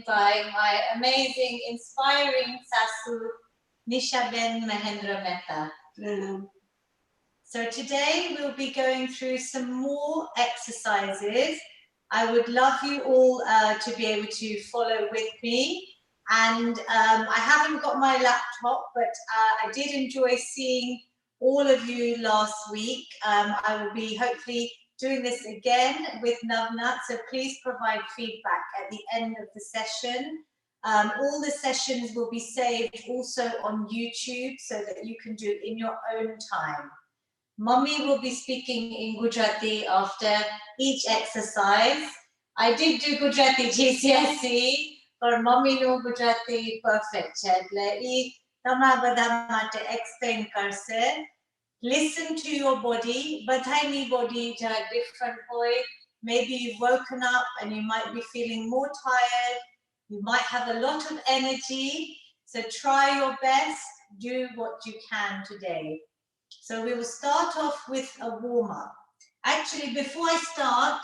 by my amazing, inspiring Sasu, Nishaben Mehta. So today we'll be going through some more exercises. I would love you all to be able to follow with me. And I haven't got my laptop, but I did enjoy seeing all of you last week. I will be hopefully doing this again with Navnat, so please provide feedback at the end of the session. All the sessions will be saved also on YouTube so that you can do it in your own time. Mummy will be speaking in Gujarati after each exercise. I did do Gujarati GCSE, but Mummy no Gujarati perfect છે એટલે ઈ તમારા બધા માટે explain કરશે. Listen to your body. Badaini body jara different hoy. Maybe you've woken up and you might be feeling more tired. You might have a lot of energy. So try your best. Do what you can today. So we will start off with a warm-up. Actually, before I start,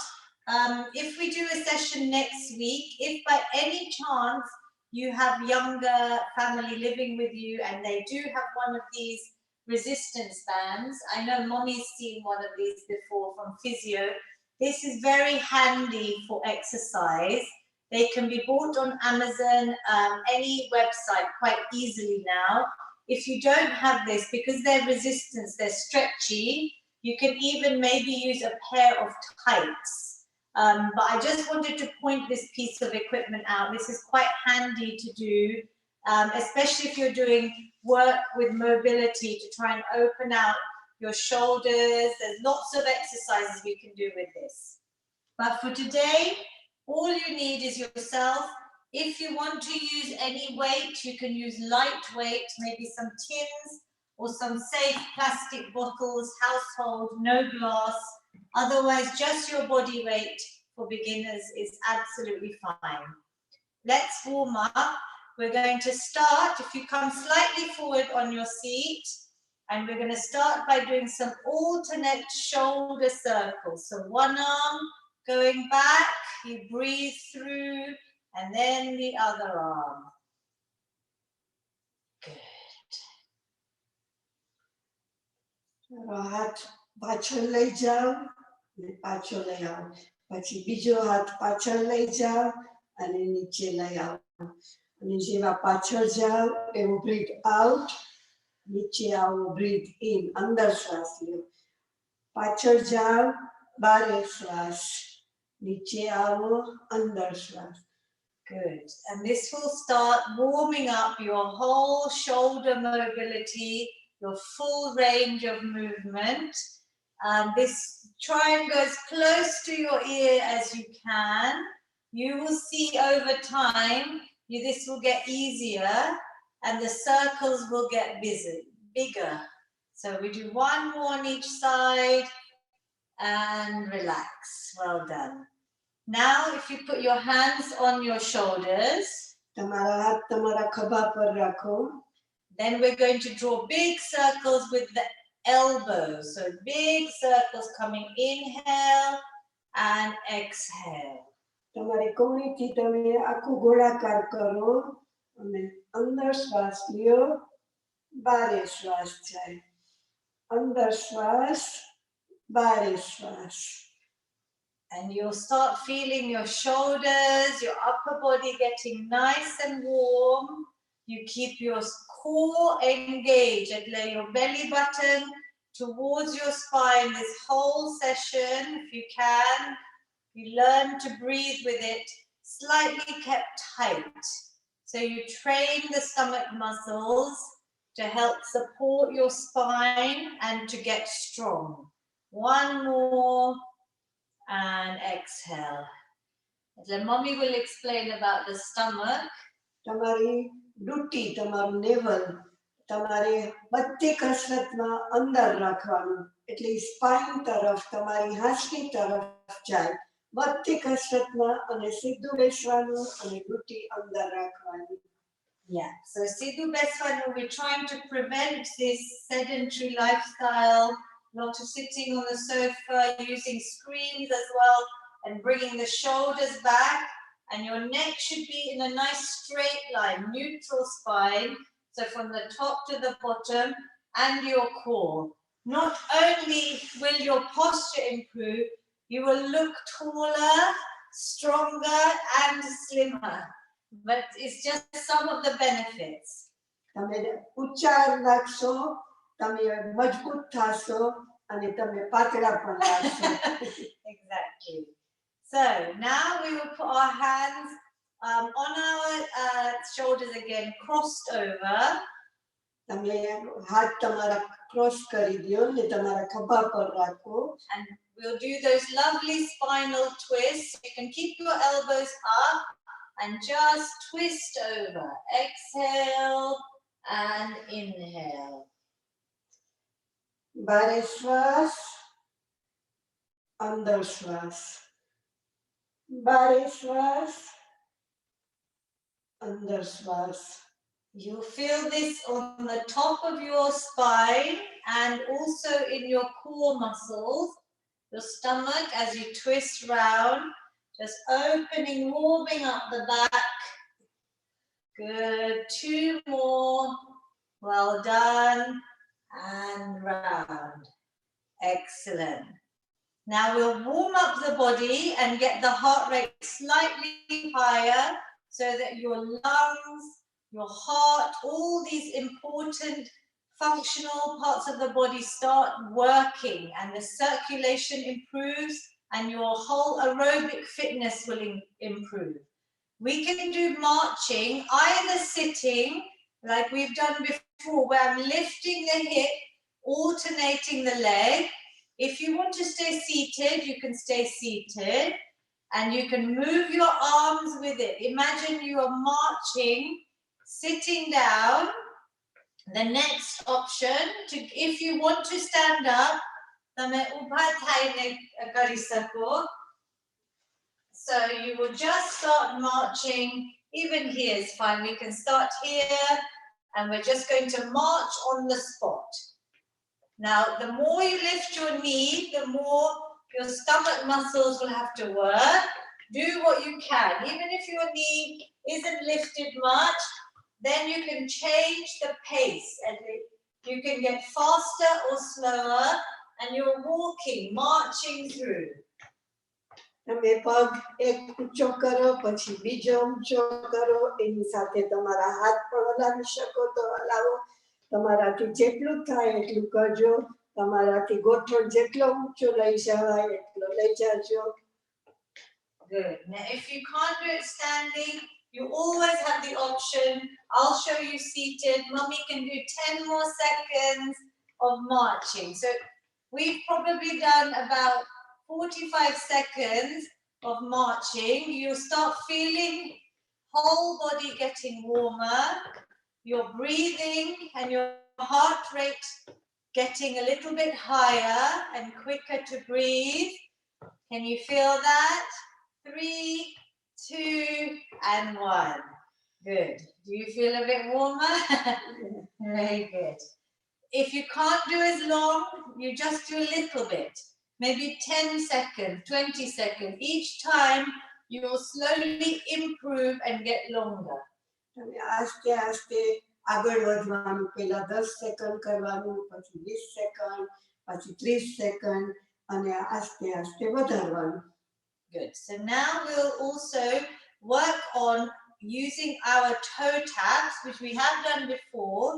if we do a session next week, if by any chance you have younger family living with you and they do have one of these resistance bands, I know Mommy's seen one of these before from physio. This is very handy for exercise. They can be bought on Amazon, any website quite easily now. If you don't have this, because they're resistance, they're stretchy, you can even maybe use a pair of tights. But I just wanted to point this piece of equipment out. This is quite handy to do, especially if you're doing work with mobility to try and open out your shoulders. There's lots of exercises we can do with this. But for today, all you need is yourself. If you want to use any weight, you can use lightweight, maybe some tins or some safe plastic bottles, household, no glass. Otherwise, just your body weight for beginners is absolutely fine. Let's warm up. We're going to start, if you come slightly forward on your seat, and we're going to start by doing some alternate shoulder circles. So one arm going back, you breathe through, and then the other arm. Good. હાથ પાછળ લઈ જાઓ અને પાછો લઈ આવો. પછી બીજો હાથ પાછળ લઈ જાઓ અને નીચે લઈ આવો. અને જેવા પાછળ જાઓ એવું બ્રીથ આઉટ, નીચે આવો, બ્રીથ ઇન, અંદર શ્વાસ લ્યો. પાછળ જાઓ, બારે શ્વાસ, નીચે આવો, અંદર શ્વાસ. Good. And this will start warming up your whole shoulder mobility, your full range of movement. This try and go as close to your ear as you can. You will see over time, this will get easier and the circles will get bigger. So we do one more on each side and relax. Well done. Now, if you put your hands on your shoulders, તમારા હાથ તમારા ખભા પર રાખો. Then we're going to draw big circles with the elbows. So big circles coming, inhale and exhale. તમારી કોણીથી તમે આખું ગોળાકાર કરો અને અંદર શ્વાસ લ્યો, બારે શ્વાસ જાય. અંદર શ્વાસ, બારે શ્વાસ. And you'll start feeling your shoulders, your upper body getting nice and warm. You keep your core engaged and lay your belly button towards your spine this whole session if you can. You learn to breathe with it, slightly kept tight. So you train the stomach muscles to help support your spine and to get strong. One more. And exhale. The mommy will explain about the stomach. તમારી duty, તમારું naval, તમારે બધી કસરતમાં અંદર રાખવાનું. એટલે spine તરફ, તમારી હાંસની તરફ જાય. બધી કસરતમાં અને સીધું બેસવાનું અને ડૂટી અંદર રાખવાની. Yeah, so Sidhu Beswanu, we're trying to prevent this sedentary lifestyle, lot of sitting on the sofa, using screens as well, and bringing the shoulders back and your neck should be in a nice straight line, neutral spine. So from the top to the bottom, and your core. Not only will your posture improve, you will look taller, stronger, and slimmer. But it's just some of the benefits. તમે ઉચ્ચાર રાખશો, તમે મજબૂત થાશો અને તમે પાતળા પણ લાગશો. Exactly. So now we will put our hands on our shoulders again, crossed over. તમે હાથ તમારા ક્રોસ કરી દો ને તમારા ખભા પર રાખો. And we'll do those lovely spinal twists. You can keep your elbows up and just twist over. Exhale and inhale. બારે શ્વાસ, અંદર શ્વાસ. બારે શ્વાસ, અંદર શ્વાસ. You'll feel this on the top of your spine and also in your core muscles, your stomach as you twist round, just opening, warming up the back. Good, 2 more, well done, and round. Excellent. Now we'll warm up the body and get the heart rate slightly higher so that your lungs, your heart, all these important functional parts of the body start working and the circulation improves and your whole aerobic fitness will improve. We can do marching either sitting like we've done before where I'm lifting the hip, alternating the leg. If you want to stay seated, you can stay seated and you can move your arms with it. Imagine you are marching, sitting down. The next option, if you want to stand up, તમે ઊભા થઈને કરી શકો. So you will just start marching. Even here is fine. We can start here and we're just going to march on the spot. Now, the more you lift your knee, the more your stomach muscles will have to work. Do what you can. Even if your knee isn't lifted much, then you can change the pace and you can get faster or slower and you're walking, marching through. તમે પગ એક ઊંચો કરો, પછી બીજો ઊંચો કરો, એની સાથે તમારા હાથ પણ હલાવી શકો તો હલાવો. તમારાથી જેટલું થાય એટલું કરજો. તમારાથી ગોઠણ જેટલો ઊંચો લઈ જવાય એટલો લઈ જાજો. Good. Now, if you can't do it standing, you always have the option. I'll show you seated. Mummy can do 10 more seconds of marching. So we've probably done about 45 seconds of marching. You'll start feeling whole body getting warmer, your breathing and your heart rate getting a little bit higher and quicker to breathe. Can you feel that? 3, 2, and 1. Good. Do you feel a bit warmer? Very good. If you can't do as long, you just do a little bit. Maybe 10 seconds, 20 seconds. Each time you will slowly improve and get longer. તમે આસ્તે આસ્તે આગળ વધવાનું. પહેલા 10 second કરવાનું, પછી 20 second, પછી 30 second અને આસ્તે આસ્તે વધારવાનું. Good. So now we'll also work on using our toe taps, which we have done before.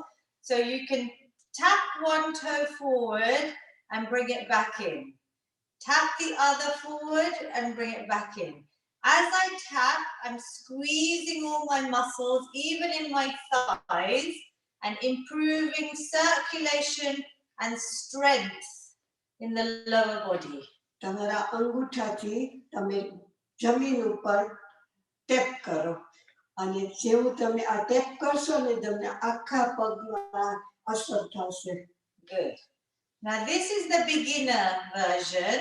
So you can tap one toe forward and bring it back in. Tap the other forward and bring it back in. As I tap, I'm squeezing all my muscles, even in my thighs, and improving circulation and strength in the lower body. તમારા અંગૂઠાથી તમે જમીન ઉપર tap કરો અને જેવું તમે આ tap કરશો ને તમને આખા પગમાં અસર થશે. Good. Now this is the beginner version.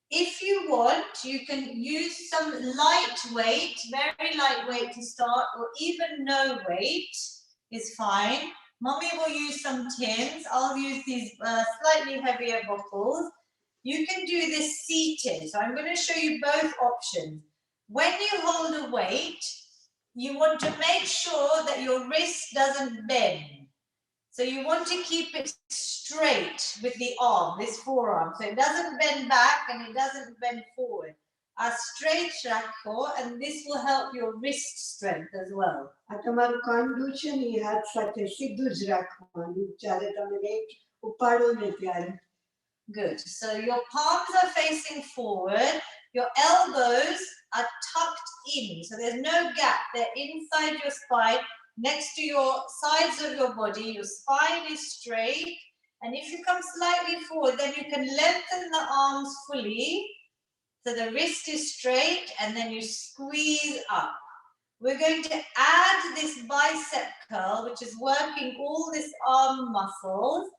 If you want, you can use some light weight, very light weight to start, or even no weight is fine. Mommy will use some tins. I'll use these slightly heavier bottles. You can do this seated. So I'm going to show you both options. When you hold a weight, you want to make sure that your wrist doesn't bend. So you want to keep it straight with the arm, this forearm. So it doesn't bend back and it doesn't bend forward. A straight rakho, and this will help your wrist strength as well. Good. So your palms are facing forward. Your elbows are tucked in. So there's no gap. They're inside your spine, next to your sides of your body. Your spine is straight. And if you come slightly forward, then you can lengthen the arms fully. So the wrist is straight, and then you squeeze up. We're going to add this bicep curl, which is working all this arm muscles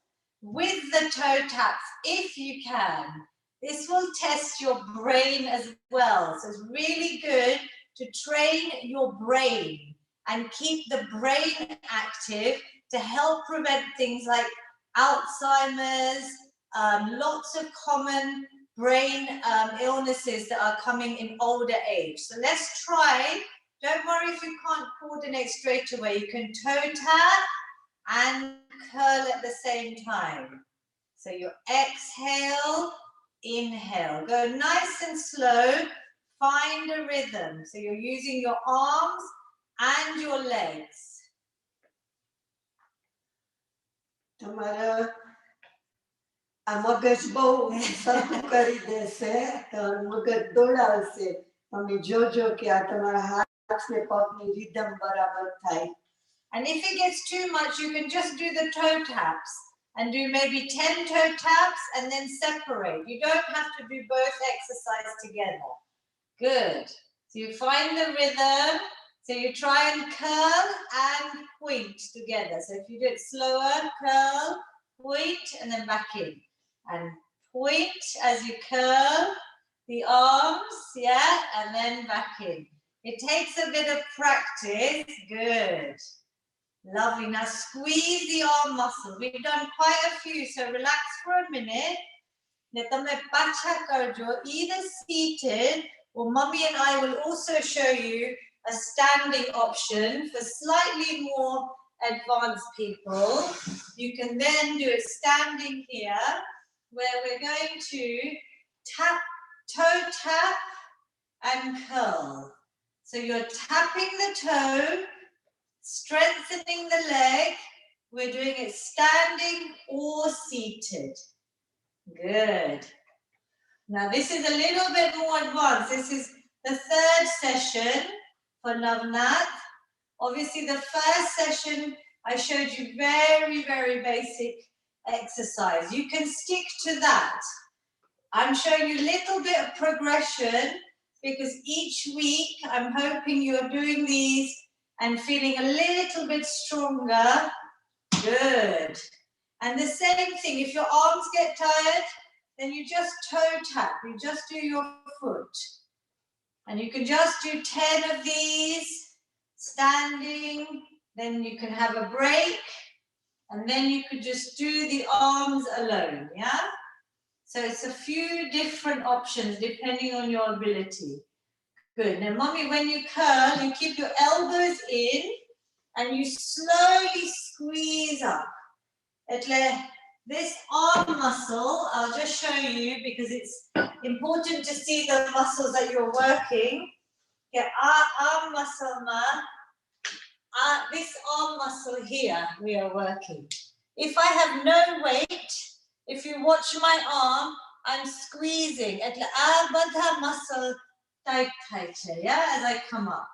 with the toe taps, if you can. This will test your brain as well. So it's really good to train your brain and keep the brain active to help prevent things like Alzheimer's, lots of common brain illnesses that are coming in older age. So let's try. Don't worry if you can't coordinate straight away. You can toe tap and curl at the same time. So you exhale, inhale. Go nice and slow. Find a rhythm. So you're using your arms and your legs. Tamara, મગજ બહુ સરખું કરી દેશે તો મગજ દોડાવશે તમે જોજો કે આ તમારા હાથ ને પગની રિધમ બરાબર થાય. And if it gets too much, you can just do the toe taps and do maybe 10 toe taps and then separate. You don't have to do both exercises together. Good. So you find the rhythm. So you try and curl and point together. So if you do it slower, curl, point, and then back in. And point as you curl the arms, yeah, and then back in. It takes a bit of practice. Good. Lovely. Now squeeze the arm muscle. We've done quite a few, so relax for a minute. Either seated, or Mummy and I will also show you a standing option for slightly more advanced people. You can then do it standing here, where we're going to tap, toe tap and curl. So you're tapping the toe, strengthening the leg. We're doing it standing or seated. Good. Now this is a little bit more advanced. This is the third session for Navnath. Obviously the first session I showed you very, very basic exercise. You can stick to that. I'm showing you a little bit of progression because each week I'm hoping you're doing these and feeling a little bit stronger. Good. And the same thing, if your arms get tired, then you just toe tap. You just do your foot. And you can just do 10 of these, standing. Then you can have a break. And then you could just do the arms alone, yeah? So it's a few different options depending on your ability. Good. Now, Mommy, when you curl, you keep your elbows in and you slowly squeeze up. This arm muscle, I'll just show you because it's important to see the muscles that you're working. Yeah, arm muscle, this arm muscle here we are working. If I have no weight, if you watch my arm, I'm squeezing. Badha muscle tight, yeah, as I come up.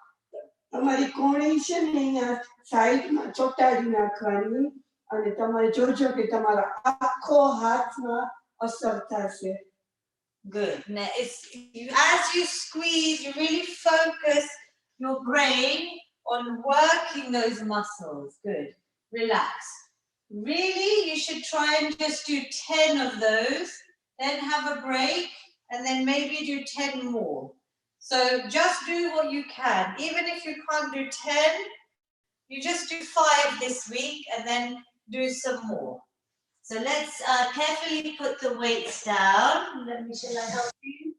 તમારી કોણી છે ને અહીંયા સાઈડમાં ચોટાડી નાખવાની અને તમારે જોજો કે તમારા આખો હાથમાં અસર થશે. Good. Now, as you squeeze, you really focus your brain on working those muscles. Good. Relax. Really, you should try and just do 10 of those, then have a break, and then maybe do 10 more. So just do what you can. Even if you can't do 10, you just do 5 this week and then do some more. So let's carefully put the weights down. Shall I help you?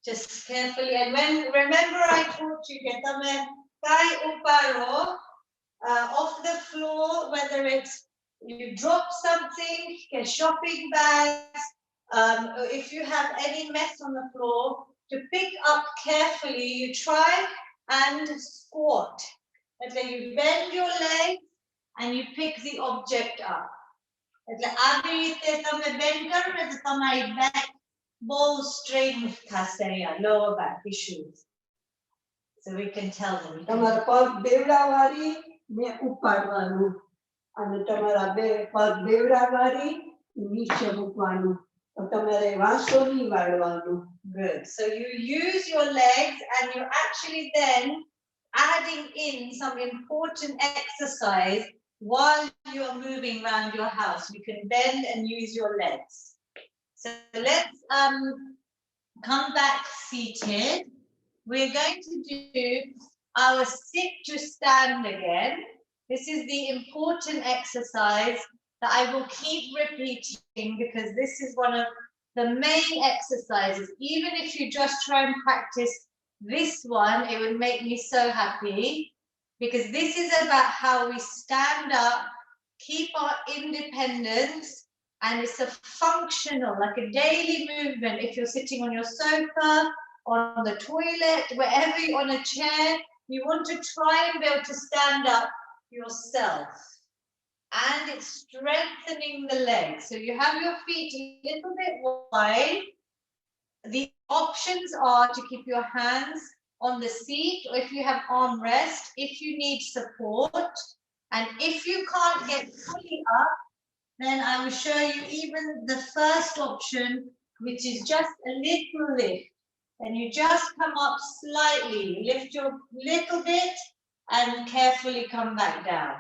Just carefully. And remember I taught you that kai uparo off the floor, whether it's you drop something, get shopping bags, if you have any mess on the floor, to pick up carefully, you try and squat. And then you bend your legs and you pick the object up. એટલે આવી રીતે તમે bend કરો ને તો તમારી back ball straight થશે, lower back issues. So we can tell them. તમારા પગ બેવડાવાળી ને ઉપાડવાનું અને તમારા પગ બેવડાવાળી નીચે મૂકવાનું. તો તમારે વાંસો નહીં વાળવાનું. Good. So you use your legs and you're actually then adding in some important exercise while you're moving around your house. You can bend and use your legs. So let's come back seated. We're going to do our sit to stand again. This is the important exercise that I will keep repeating because this is one of the main exercises. Even if you just try and practice this one, it would make me so happy because this is about how we stand up, keep our independence, and it's a functional, like a daily movement. If you're sitting on your sofa, on the toilet, wherever you're on a chair, you want to try and be able to stand up yourself. And it's strengthening the legs. So you have your feet a little bit wide. The options are to keep your hands on the seat, or if you have armrest, if you need support. And if you can't get fully up, then I will show you even the first option, which is just a little lift. And you just come up slightly, lift your little bit and carefully come back down.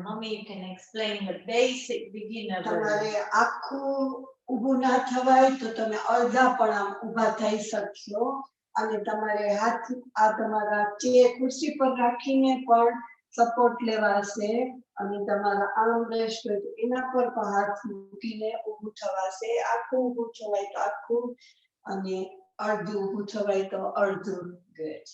Mommy, you can explain the basic beginner. તમારે આખું ઊભું ના થવાય તો તમે અડધા પણ આમ ઊભા થઈ શકશો અને તમારે હાથ આ તમારા ખુરશી પર રાખીને પણ સપોર્ટ લેવાશે અને તમારા આર્મ રેસ્ટ હોય તો એના પર પણ હાથ મૂકીને ઊભું થવાશે. આખું ઊભું થવાય તો આખું અને અડધું ઊભું થવાય તો અડધું. Good.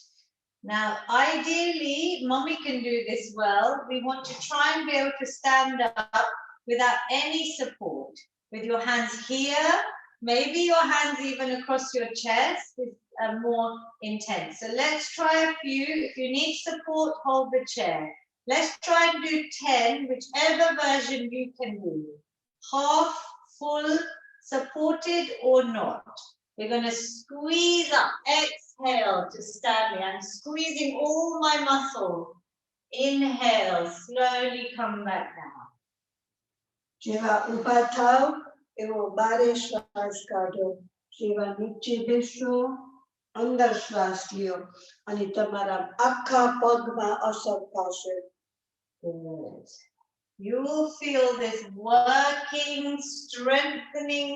Now, ideally, Mommy can do this well. We want to try and be able to stand up without any support. With your hands here, maybe your hands even across your chest is more intense. So let's try a few. If you need support, hold the chair. Let's try and do 10, whichever version you can do. Half, full, supported or not. We're going to squeeze up. Exhale to stand. I'm squeezing all my muscles. Inhale, slowly come back down. જેવા ઊભા થાવ એવો બારે શ્વાસ કાઢો. જેવા નીચે બેસો અંદર શ્વાસ લ્યો અને તમારા આખા પગમાં અસર થશે. Good. You will feel this working, strengthening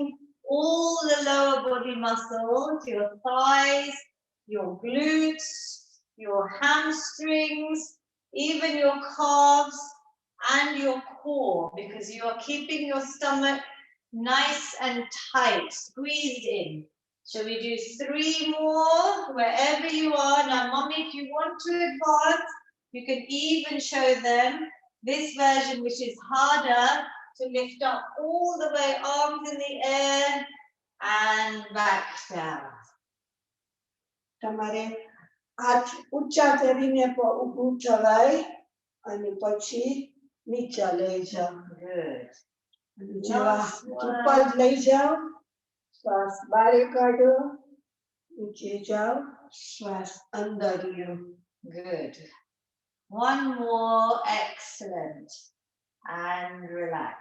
all the lower body muscles, your thighs, your glutes, your hamstrings, even your calves and your core, because you are keeping your stomach nice and tight, squeezed in. Shall we do 3 more wherever you are? Now, Mommy, if you want to advance, you can even show them this version, which is harder to lift up all the way, arms in the air and back down. તમારે હાથ ઊંચા કરીને ઊભું થવાય અને પછી નીચે લઈ જાઓ. Good. જેવા ઉપર લઈ જાઓ, શ્વાસ બહાર કાઢો, નીચે જાઓ, શ્વાસ અંદર લ્યો. Good. One more. Excellent. And relax.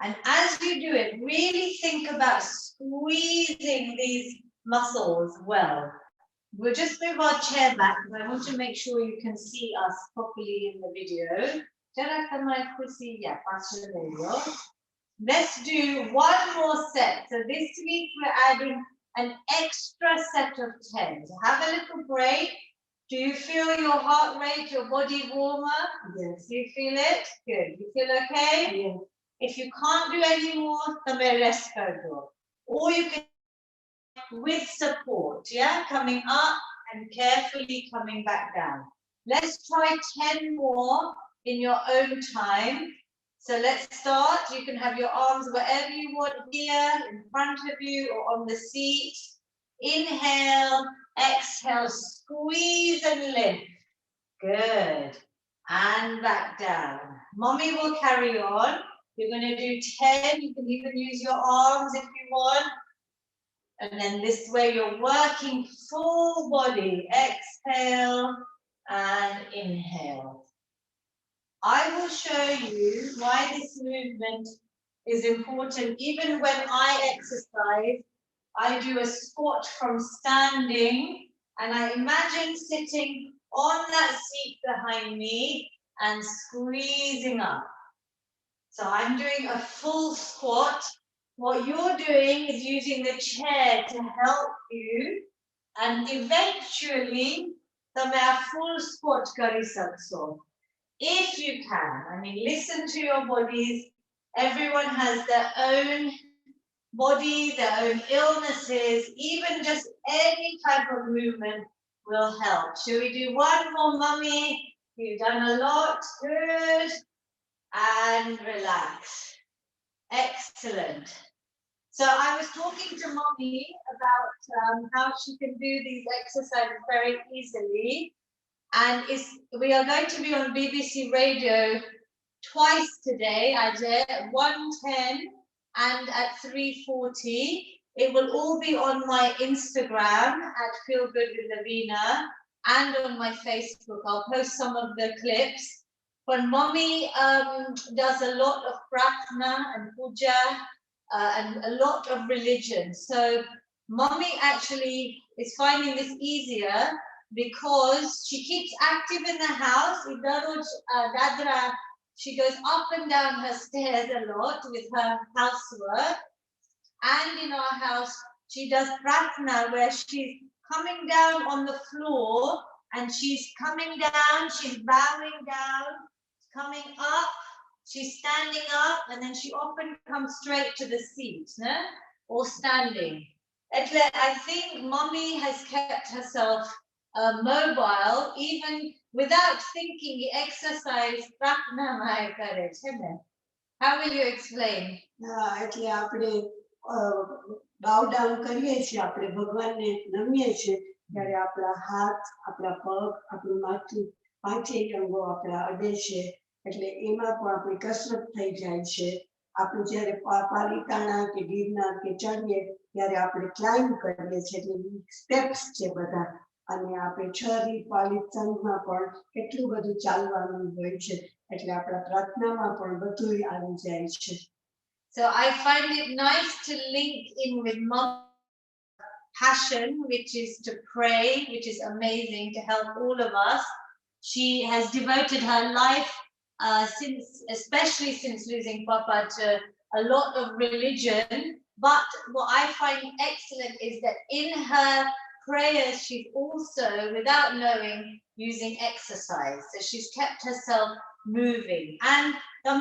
And as you do it, really think about squeezing these muscles well. We'll just move our chair back because I want to make sure you can see us properly in the video. Let's do 1 more set. So this week we're adding an extra set of 10. So have a little break. Do you feel your heart rate, your body warmer? Yes. Do you feel it? Good. You feel okay? Yes. If you can't do any more, then rest go. or you can with support, yeah? Coming up and carefully coming back down. Let's try 10 more in your own time. So let's start. You can have your arms wherever you want here, in front of you or on the seat. Inhale, exhale, squeeze and lift. Good. And back down. Mommy will carry on. You're going to do 10. You can even use your arms if you want. And then this way you're working full body. Exhale and inhale. I will show you why this movement is important. Even when I exercise, I do a squat from standing, and I imagine sitting on that seat behind me and squeezing up. So I'm doing a full squat. What you're doing is using the chair to help you, and eventually, તમે આ full squat કરી શકશો. If you can, I mean, listen to your bodies. Everyone has their own body, their own illnesses. Even just any type of movement will help. Shall we do one more, mummy? You've done a lot. Good. And relax. Excellent. So I was talking to mommy about how she can do these exercises very easily. And we are going to be on BBC Radio twice today, at 1:10 and at 3:40. It will all be on my Instagram at Feel Good with Lavina and on my Facebook. I'll post some of the clips. But mommy does a lot of prarthana and puja and a lot of religion. So mommy actually is finding this easier because she keeps active in the house. Dadra, she goes up and down her stairs a lot with her housework. And in our house, she does prarthana where she's coming down on the floor and she's coming down, she's bowing down, coming up, she's standing up, and then she often comes straight to the seat, no? Or standing. I think mommy has kept herself mobile even without thinking. Exercise, prarthana maya kare chhe ne. How will you explain? એટલે આપણે bow down કરીએ છીએ, આપણે ભગવાનને નમીએ છીએ ત્યારે આપણા હાથ, આપણા પગ, આપણું માથું, પાંચેય અંગો આપણા અડે છે. એટલે એમાં પણ આપણી કસરત થઈ જાય છે. આપણે જ્યારે પાલિતાણા કે ગિરનાર કે ચડીએ ત્યારે આપણે ક્લાઇમ્બ કરીએ છીએ, એટલે સ્ટેપ્સ છે બધા. અને આપણે છરી પાલિતાણામાં પણ કેટલું બધું ચાલવાનું હોય છે. એટલે આપણા પ્રાર્થનામાં પણ બધું આવી જાય છે. So I find it nice to link in with mom's passion, which is to pray, which is amazing to help all of us. She has devoted her life, especially since losing Papa, to a lot of religion. But what I find excellent is that in her prayers, she's also, without knowing, using exercise. So she's kept herself moving. And the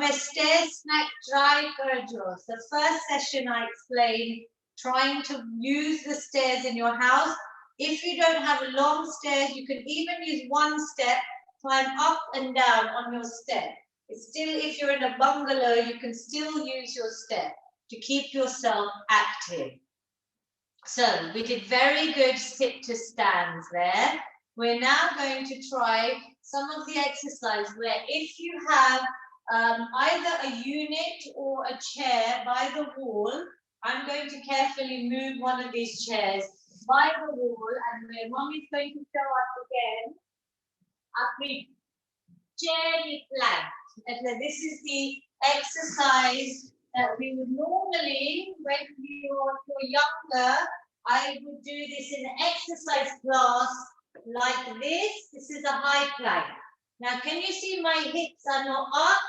first session I explained trying to use the stairs in your house. If you don't have long stairs, you can even use one step, climb up and down on your step. It's still, if you're in a bungalow, you can still use your step to keep yourself active. So we did very good sit to stands there. We're now going to try some of the exercise where if you have either a unit or a chair by the wall, I'm going to carefully move one of these chairs by the wall, and where mommy's going to show us again. Chair plank. This is the exercise that we would normally, when you're younger, I would do this in an exercise class like this. This is a high plank. Now, can you see my hips are not up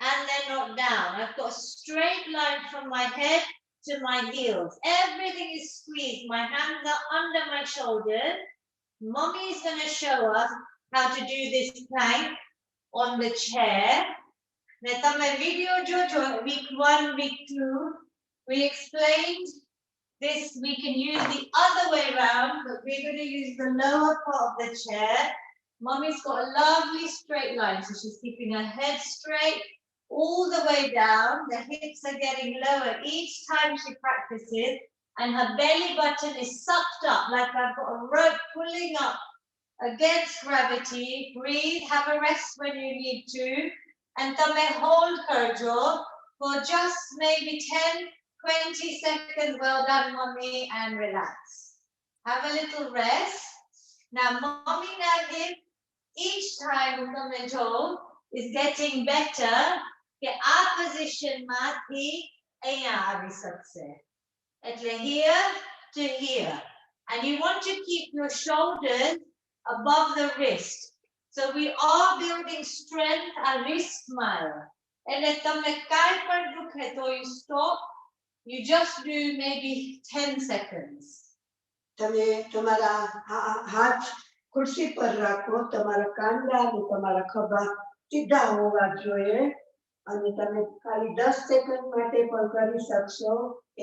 and they're not down? I've got a straight line from my head to my heels. Everything is squeezed. My hands are under my shoulders. Mommy is going to show us how to do this plank on the chair. Mehta, my video jojo, week 1, week 2, we explained This, we can use the other way around, but we're going to use the lower part of the chair. Mommy's got a lovely straight line, so she's keeping her head straight all the way down. The hips are getting lower each time she practices, and her belly button is sucked up like I've got a rope pulling up against gravity. Breathe, have a rest when you need to, and then hold her jaw for just maybe 10, 20 seconds. Well done, mommy, and relax. Have a little rest. Now, mommy, now if each time the jaw is getting better, કે આ positionમાંથી અહીંયા આવી શકશે. એટલે here to here. And you want to keep your shoulders above the wrist. So we are building strength at wrist smile. એટલે તમને કાંઈ પણ દુખે તો you stop. You just do maybe 10 seconds. તમે તમારા હાથ ખુરશી પર રાખો, તમારા કાંડા અને તમારા ખભા સીધા હોવા જોઈએ, અને તમે ખાલી 10 સેકન્ડ માટે પણ કરી શકશો.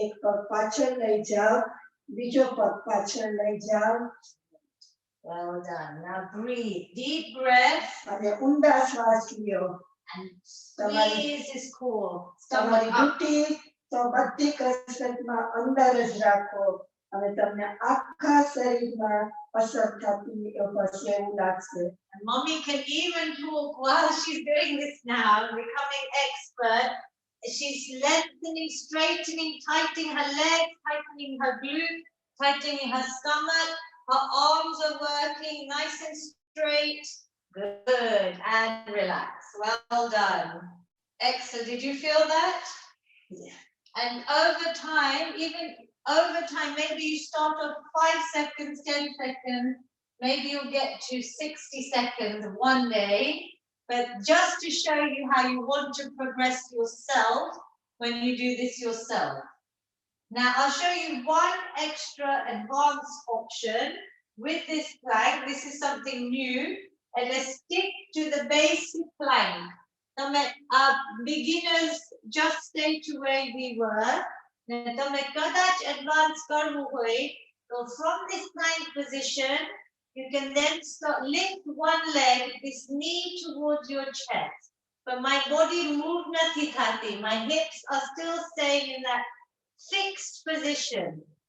એક પગ પાછળ લઈ જાઓ, બીજો પગ પાછળ લઈ જાઓ. Well done. Now breathe. Deep breath. અને ઊંડા શ્વાસ લ્યો. And squeeze his core. તમારી ડ્યુટી તો બધી કસરતમાં અંદર જ રાખો, અને તમને આખા શરીરમાં અસર થતી હશે એવું લાગશે. And mommy can even talk while she's doing this now, becoming expert. She's lengthening, straightening, tightening her legs, tightening her glute, tightening her stomach. Her arms are working nice and straight. Good. And relax. Well done. Excellent. Did you feel that? Yeah. And over time, maybe you start off 5 seconds, 10 seconds, maybe you'll get to 60 seconds one day. But just to show you how you want to progress yourself when you do this yourself. Now, I'll show you one extra advanced option with this plank. This is something new. And let's stick to the basic plank. Beginners, just stay to where we were. So from this plank position, you can then start lift one leg, this knee towards your chest. But my body move nathi thati. My hips are still staying in that fixed position.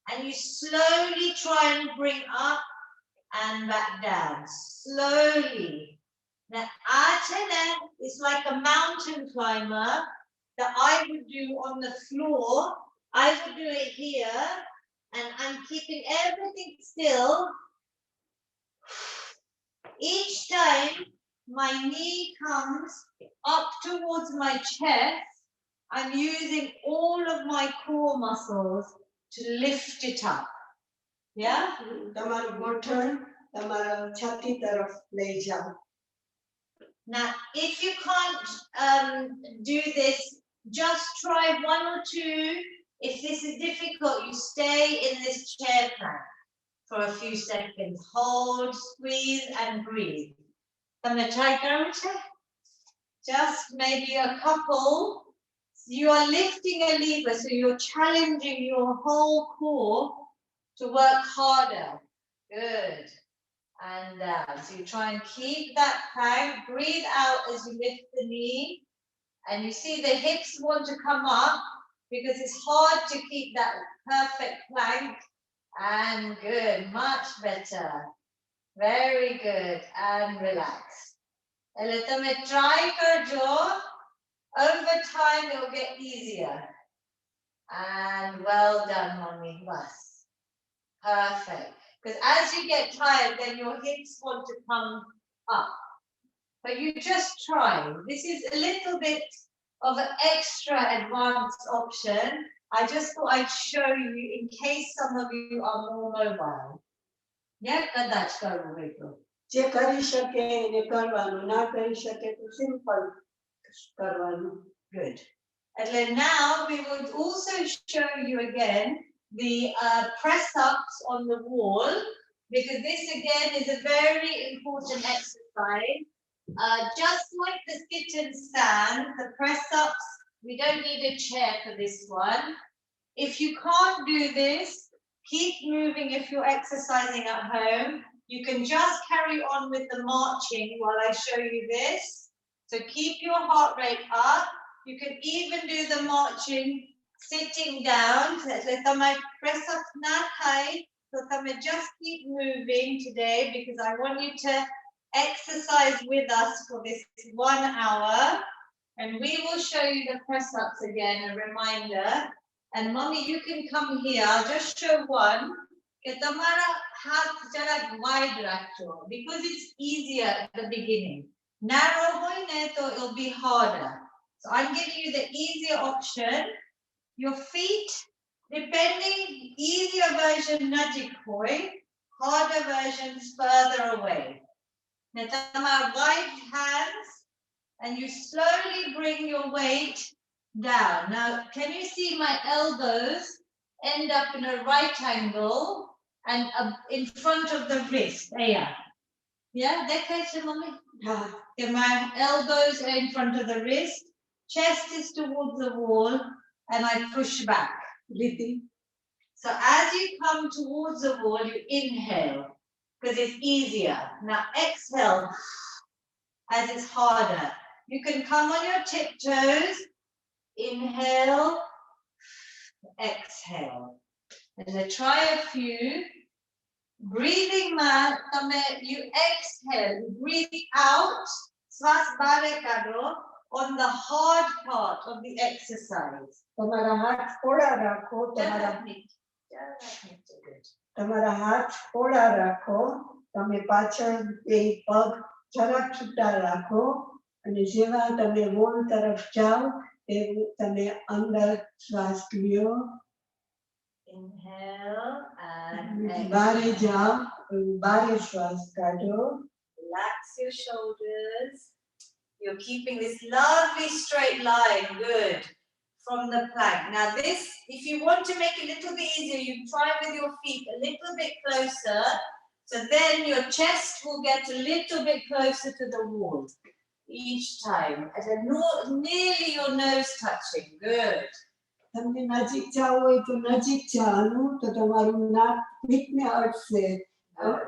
And you slowly try and bring up and back down. Slowly. Now, Asana is like a mountain climber that I would do on the floor. I would do it here, and I'm keeping everything still. Each time my knee comes up towards my chest, I'm using all of my core muscles to lift it up. Yeah? તમારું ગોઠણ તમારા છાતી તરફ લઈ જાઓ. Now, if you can't do this, just try 1 or 2. If this is difficult, you stay in this chair plank for a few seconds. Hold, squeeze, and breathe. I'm going to try going. Just maybe a couple. You are lifting a lever, so you're challenging your whole core to work harder. Good. And down. So you try and keep that plank. Breathe out as you lift the knee. And you see the hips want to come up because it's hard to keep that perfect plank. And good. Much better. Very good. And relax. And let them try your jaw. Over time, it will get easier. And well done, mommy. Bas. Perfect. Because as you get tired, then your hips want to come up. But you just try. This is a little bit of an extra advanced option. I just thought I'd show you in case some of you are more mobile. Yeah, that's good. જે કરી શકે એને કરવાનું, ના કરી શકે તો simple કરવાનું. Good. And then now we would also show you again the press-ups on the wall, because this again is a very important exercise. Just like the sit and stand, the press-ups, we don't need a chair for this one. If you can't do this, keep moving if you're exercising at home. You can just carry on with the marching while I show you this. So keep your heart rate up. You can even do the marching sitting down. So press up high. So just keep moving today because I want you to exercise with us for this 1 hour. And we will show you the press-ups again, a reminder. And mommy, you can come here. I'll just show one. Get tamara hat wide rakho because it's easier at the beginning. Narrow hoine, it'll be harder. So I'm giving you the easier option. Your feet, depending, easier version najik hoy, harder versions further away. Now tamara wide hands, and you slowly bring your weight down. Now, can you see my elbows end up in a right angle and in front of the wrist? Yeah, mommy? Yeah. Okay, my elbows are in front of the wrist, chest is towards the wall, and I push back. So as you come towards the wall, you inhale, because it's easier. Now exhale, as it's harder. You can come on your tiptoes, inhale, exhale. And then try a few. Breathing man, you exhale, you breathe out, swas bare karo, on the hard part of the exercise. Tamara hath thoda rakho, tamara hath thoda rakho, tame pachal be pag જરાક છૂટા રાખો અને જેવા તમે wall તરફ જાઓ એવું તમે અંદર શ્વાસ લ્યો. Inhale and બારે જાઓ, બારે શ્વાસ કાઢો. Relax your shoulders. You're keeping this lovely straight line, good, from the plank. Now this, if you want to make it a little bit easier, you try with your feet a little bit closer. So then your chest will get a little bit closer to the wall each time. And nearly your nose touching. Good. તમને નજીક જાવ હોય તો નજીક જવાનું તો તમારું નાક પીઠને અડશે.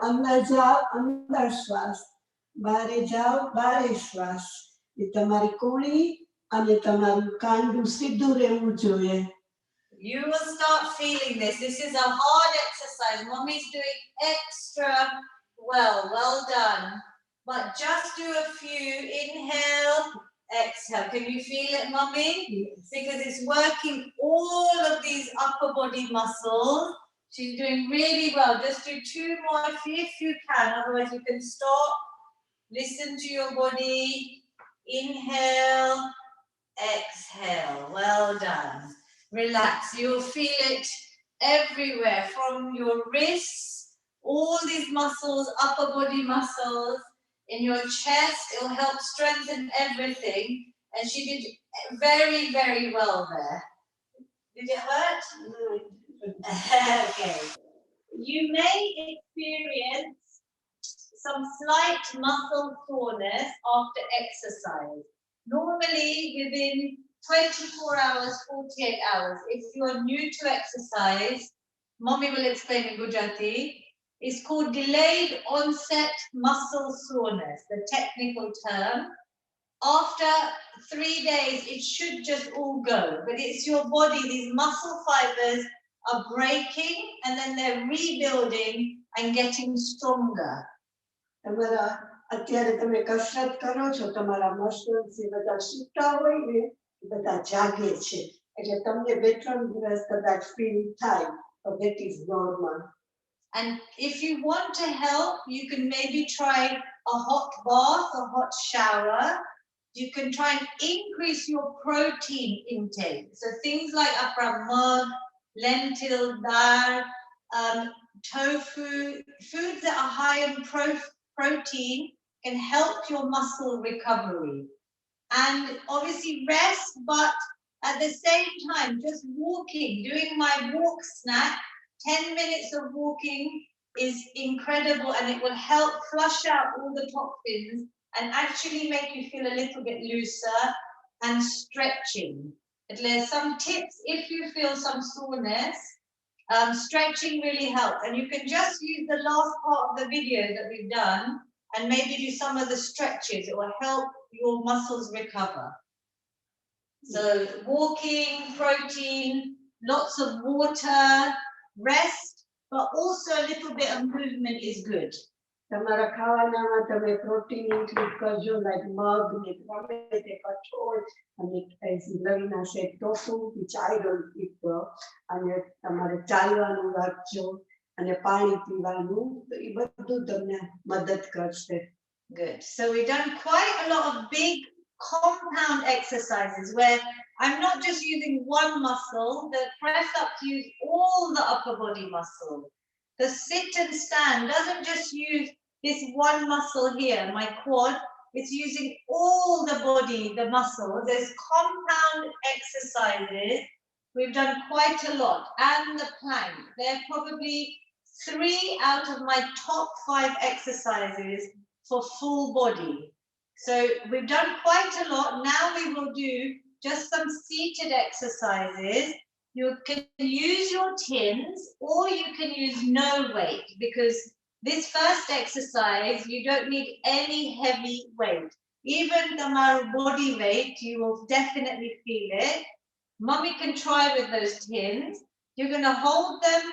અંદર જાઓ, અંદર શ્વાસ. બારે જાઓ, બારે શ્વાસ. એ તમારી કોણી અને તમારું કાંડું સિદ્ધું રહેવું જોઈએ. You will start feeling this. This is a hard exercise. Mommy's doing extra well. Well done. But just do a few. Inhale, exhale. Can you feel it, Mommy? Yes. Because it's working all of these upper body muscles. She's doing really well. Just do 2 more if you can. Otherwise, you can stop. Listen to your body. Inhale, exhale. Well done. Relax. You'll feel it everywhere from your wrists, all these muscles, upper body muscles, in your chest. It'll help strengthen everything. And she did very, very well there. Did it hurt? Okay. You may experience some slight muscle soreness after exercise. Normally within 24 hours, 48 hours. If you are new to exercise, Mommy will explain in Gujarati, it's called delayed onset muscle soreness, the technical term. After 3 days, it should just all go, but it's your body, these muscle fibers are breaking and then they're rebuilding and getting stronger. અત્યારે તમે કસરત કરો છો, તમારા muscles એ બધા સૂતા હોય ને બધા જાગે છે એટલે તમને 2-3 દિવસ કદાચ ફીલ થાય તો that is normal. And if you want to help, you can maybe try a hot bath, a hot shower. You can try and increase your protein intake. So things like mug, lentil, dal, tofu, foods that are high in protein can help your muscle recovery. And obviously rest, but at the same time, just walking, doing my walk snack, 10 minutes of walking is incredible and it will help flush out all the toxins and actually make you feel a little bit looser and stretching. some tips if you feel some soreness. Stretching really helps, and you can just use the last part of the video that we've done and maybe do some of the stretches. It will help your muscles recover. So walking, protein, lots of water, rest, but also a little bit of movement is good. તમારા ખાવાનામાં તમે protein include કરજો like મગ ને ગમે તે કઠોળ અને લવિના છે tofu which I don't eat અને તમારે ચાલવાનું રાખજો અને પાણી પીવાનું તો એ બધું તમને મદદ કરશે. Good. So we've done quite a lot of big compound exercises where I'm not just using one muscle. The press ups use all the upper body muscle. The sit and stand doesn't just use this one muscle here, my quad. It's using all the body, the muscles. There's compound exercises. We've done quite a lot. And the plank. They're probably 3 out of my top 5 exercises for full body. So we've done quite a lot. Now we will do just some seated exercises. You can use your tins or you can use no weight, because this first exercise, you don't need any heavy weight. Even the body weight, you will definitely feel it. Mummy can try with those tins. You're going to hold them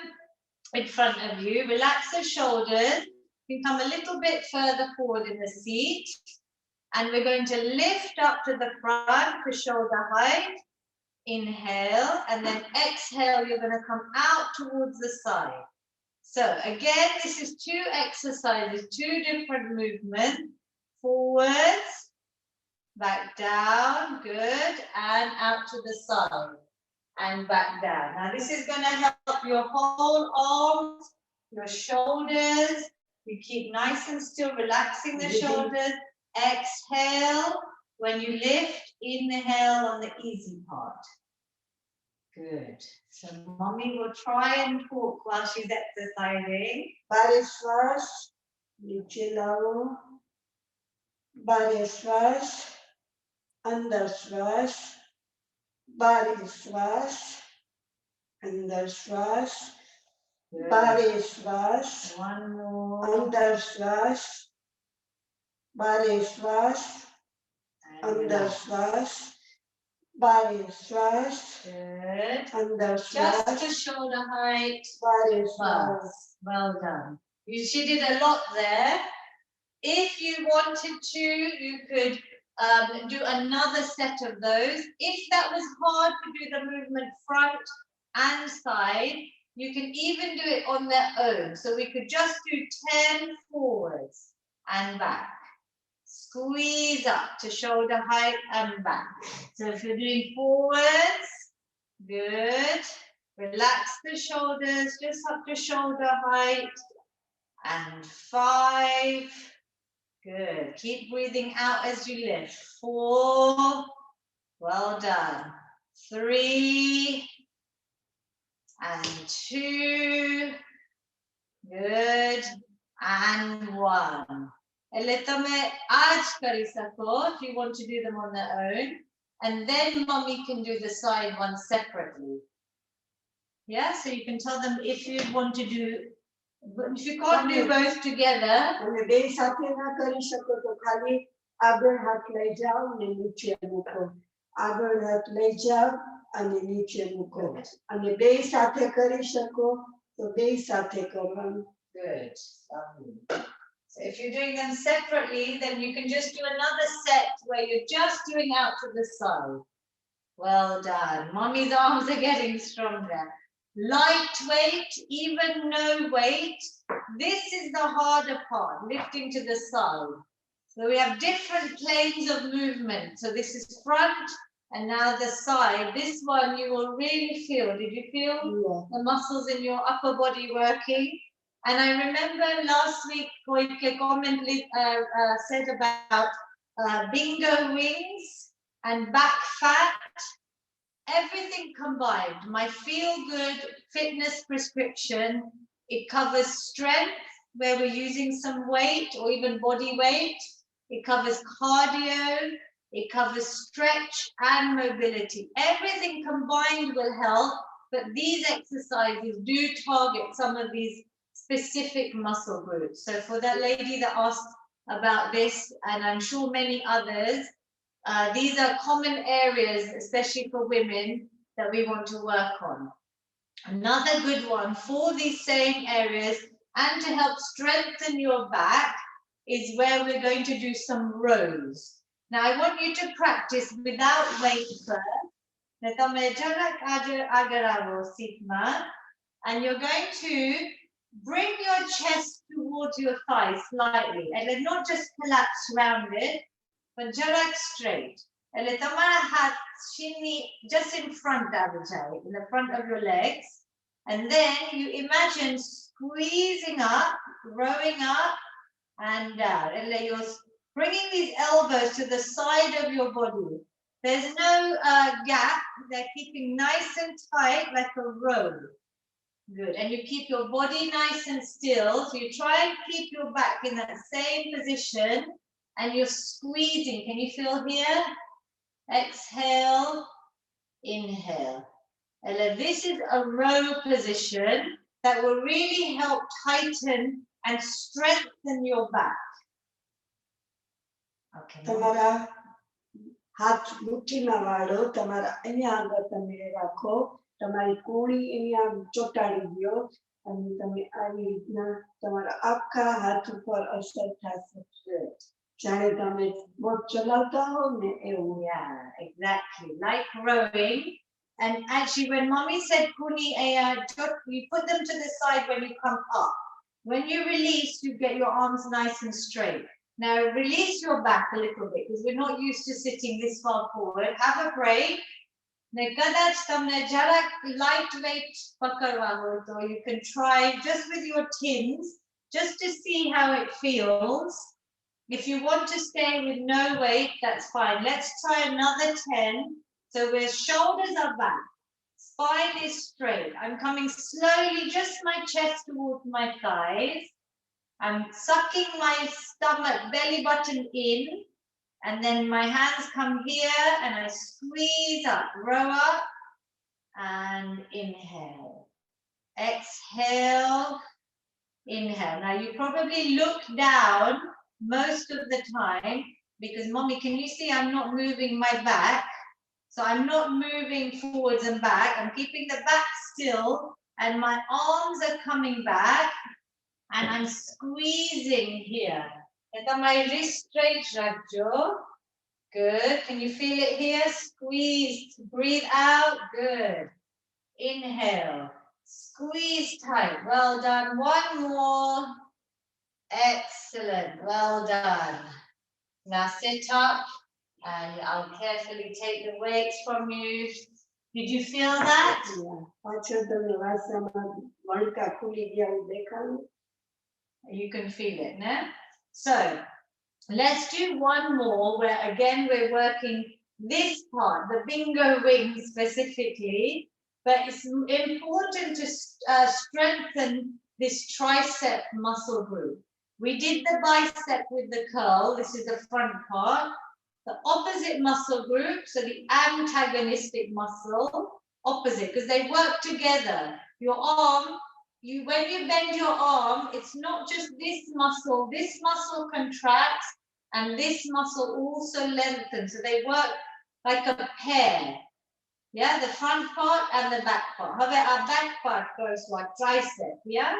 in front of you, relax the shoulders. You can come a little bit further forward in the seat. And we're going to lift up to the front to shoulder height. Inhale, and then exhale, you're going to come out towards the side. So again, this is 2 exercises, 2 different movements. Forwards, back down, good, and out to the side. And back down. Now this is going to help your whole arms, your shoulders. You keep nice and still, relaxing the shoulders. Exhale. When you lift, inhale on the easy part. Good. So Mommy will try and talk while she's exercising. ભારે શ્વાસ નીચે લાવો, ભારે શ્વાસ, અંદર શ્વાસ, ભારે શ્વાસ, અંદર શ્વાસ, ભારે શ્વાસ, One more. અંદર શ્વાસ, ભારે શ્વાસ, અંદર શ્વાસ, ભારે શ્વાસ, Good. અંદર Just શ્વાસ, to shoulder height. ભારે શ્વાસ. Well done. She did a lot there. If you wanted to, you could do another set of those. If that was hard to do the movement front and side, you can even do it on their own. So we could just do 10 forwards and back. Squeeze up to shoulder height and back. So if you're doing forwards, good. Relax the shoulders just up to shoulder height. And 5. Good. Keep breathing out as you lift. 4. Well done. 3. And 2. Good. And 1. એટલે તમે આ જ કરી શકો if you want to do them on their own, and then Mommy can do the side one separately. Yeah, so you can tell them if you want to do, if you can't do both together. અને બે સાથે ના કરી શકો તો ખાલી આગળ હાથ લઈ જાઓ ને નીચે મૂકો, આગળ હાથ લઈ જાઓ અને નીચે મૂકો, અને બે સાથે કરી શકો તો બે સાથે કરવાનું. Good. So if you're doing them separately, then you can just do another set where you're just doing out to the side. Well done. Mommy's arms are getting stronger. Lightweight, even no weight. This is the harder part, lifting to the side. So we have different planes of movement. So this is front and now the side. This one you will really feel. Did you feel the muscles in your upper body working? And I remember last week, Koike comment said about bingo wings and back fat. Everything combined. My feel-good fitness prescription, it covers strength, where we're using some weight or even body weight. It covers cardio. It covers stretch and mobility. Everything combined will help, but these exercises do target some of these specific muscle groups. So for that lady that asked about this, and I'm sure many others, these are common areas, especially for women, that we want to work on. Another good one for these same areas and to help strengthen your back is where we're going to do some rows. Now I want you to practice without weight first. And you're going to bring your chest towards your thighs slightly, and not just collapse rounded, but jarak straight. And just in front of in the front of your legs. And then you imagine squeezing up, rowing up and down. And you're bringing these elbows to the side of your body. There's no gap. They're keeping nice and tight like a row. Good. And you keep your body nice and still. So you try and keep your back in that same position. And you're squeezing. Can you feel here? Exhale, inhale. And this is a row position that will really help tighten and strengthen your back. Okay. તમારા હાથ મુઠ્ઠીમાં વાળો, તમારા અહીંયા આગળ તમે રાખો, તમારી કોણી અહીંયા ચોટાડી દો અને તમે આવી રીતના તમારા આખા હાથ ઉપર અસર થશે. જાણે તમે બોટ ચલાવતા હો ને એવું. Yeah, exactly. Like rowing. And actually, when mommy said kuni, you put them to the side when you come up. When you release, you get your arms nice and straight. Now release your back a little bit because we're not used to sitting this far forward. Have a break. Lightweight or you can try just with your tins, just to see how it feels. If you want to stay with no weight, that's fine. Let's try another 10. So where shoulders are back, spine is straight. I'm coming slowly, just my chest towards my thighs. I'm sucking my stomach, belly button in, and then my hands come here and I squeeze up, row up, and inhale. Exhale, inhale. Now you probably look down most of the time because, mommy, can you see I'm not moving my back? So I'm not moving forwards and back. I'm keeping the back still and my arms are coming back and I'm squeezing here. My wrist straight, Rajjo. Good. Can you feel it here? Squeeze. Breathe out. Good. Inhale. Squeeze tight. Well done. One more. Excellent. Well done. Now sit up. And I'll carefully take the weights from you. Did you feel that? Yeah. You can feel it, no? So let's do one more where again we're working this part, the bingo wing specifically, but it's important to strengthen this tricep muscle group. We did the bicep with the curl. This is the front part. The opposite muscle group, so the antagonistic muscle, opposite, because they work together. Your arm, when you bend your arm, it's not just this muscle contracts and this muscle also lengthens. So they work like a pair. Yeah, the front part and the back part. However, our back part goes like tricep, yeah?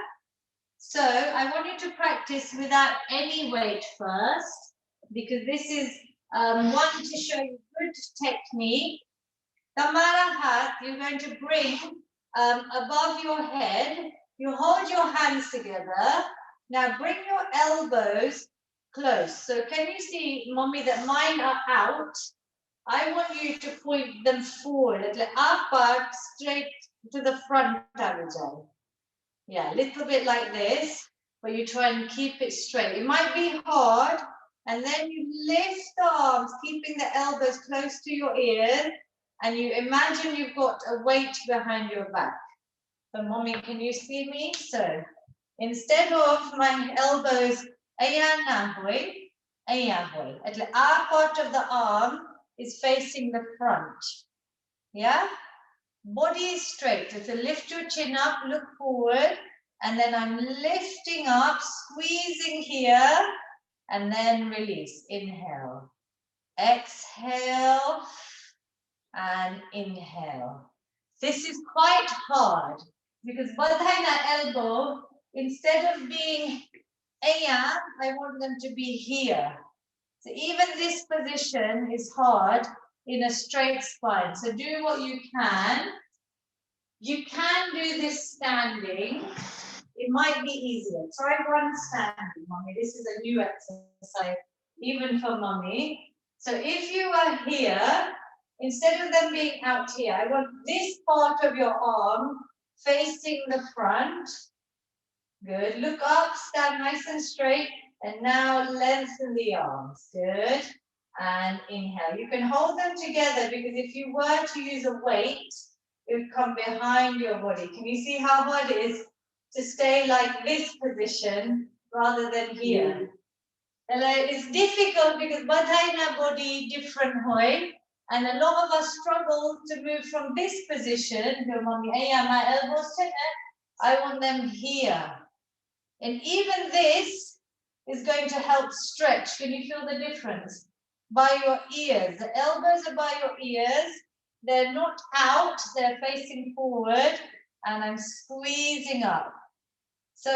So I want you to practice without any weight first, because this is one to show you good technique. Tamara hat, you're going to bring above your head. You hold your hands together. Now bring your elbows close. So can you see, mommy, that mine are out? I want you to point them forward, like up, straight to the front. Yeah, a little bit like this, but you try and keep it straight. It might be hard. And then you lift the arms, keeping the elbows close to your ears, and you imagine you've got a weight behind your back. So, mommy, can you see me? So, instead of my elbows, અહીંયા હોય. એટલે આ part of the arm is facing the front. Yeah? Body is straight. So lift your chin up, look forward, and then I'm lifting up, squeezing here, and then release. Inhale. Exhale and inhale. This is quite hard because badhaina elbow, instead of being અહીંયા, I want them to be here. So even this position is hard in a straight spine. So do what you can. You can do this standing. It might be easier. Try one standing, Mommy. This is a new exercise, even for Mommy. So if you are here, instead of them being out here, I want this part of your arm facing the front. Good. Look up, stand nice and straight, and now lengthen the arms. Good. And inhale. You can hold them together because if you were to use a weight, it would come behind your body. Can you see how hard it is to stay like this position rather than here? It's difficult because badhaina body different hoy, and a lot of us struggle to move from this position. My elbows center. I want them here. And even this is going to help stretch. Can you feel the difference? By your ears. The elbows are by your ears. They're not out. They're facing forward. And I'm squeezing up. So